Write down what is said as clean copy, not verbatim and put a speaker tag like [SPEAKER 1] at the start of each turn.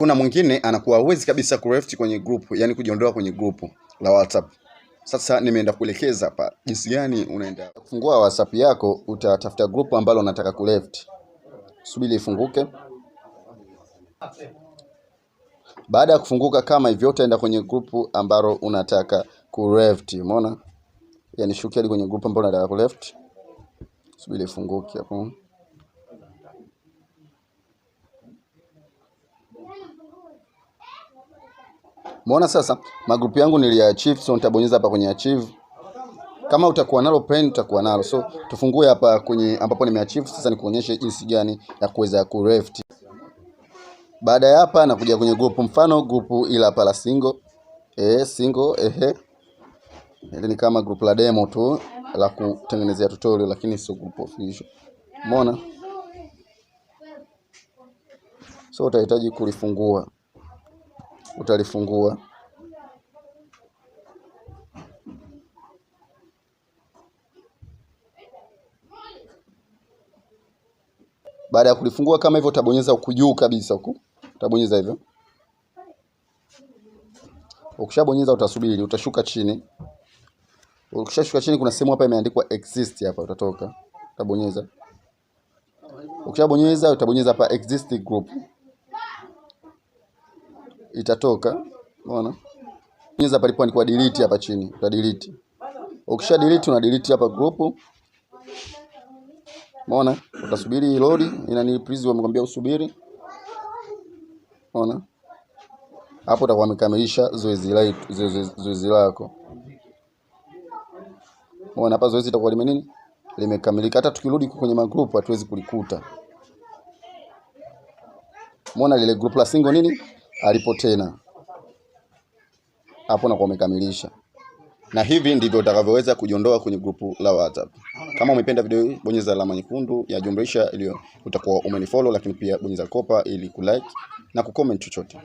[SPEAKER 1] Kuna mwingine anakuwa hawezi kabisa kureft kwenye group, yani kujiondoa kwenye group la WhatsApp. Sasa nimeenda kuelekeza hapa jinsi gani unaenda kufungua WhatsApp yako. Utatafuta group ambalo unataka kuleft. Subiri ifunguke. Baada ya kufunguka kama hivyo, utaenda kwenye group ambalo unataka kuleft. Umeona? Yani shukia kwenye group ambalo unataka kuleft. Subiri ifunguke hapo. Umeona sasa magrupu yangu niliachieve, so nitabonyeza hapa kwenye achieve. Kama utakuwa nalo pen utakuwa nalo. So tufungue hapa kwenye ambapo nimeachieve. Sasa nikuonyeshe jinsi gani ya kuweza kureft. Baada ya hapa nakuja kwenye grupu, mfano grupu ila hapa la single. Single ni kama grupu la demo tu la kutengenezea tutorial, lakini sio grupu official. Umeona? So utahitaji kulifungua. Utalifungua. Baada ya kulifungua kama hivyo, utabonyeza huku juu kabisa huku. Utabonyeza hivyo. Ukishabonyeza utasubiri, utashuka chini. Ukishashuka chini kuna sehemu hapa imeandikwa exist hapa, utatoka. Utabonyeza. Ukishabonyeza utabonyeza hapa exist group. Itatoka. Unaona? Bonyeza palipo andikwa delete hapa chini, utadelete. Ukisha delete una delete hapa group. Umeona? Utasubiri load, inani please wamekuambia usubiri. Umeona? Hapo utakuwa umekamilisha zoezi lako. Umeona hapa zoezi litakuwa limekamilika. Hata tukirudi kwenye magroup hatuwezi kulikuta. Umeona lile group la single alipo tena. Hapo nakuwa umekamilisha. Na hivi ndivyo utakavyoweza kujiondoa kwenye grupu la WhatsApp. Kama umependa video hii, bonyeza alama nyekundu ya jumlisha iliyo utakuwa umenifollow, lakini pia bonyeza kopa ili kulike na kucomment chochote.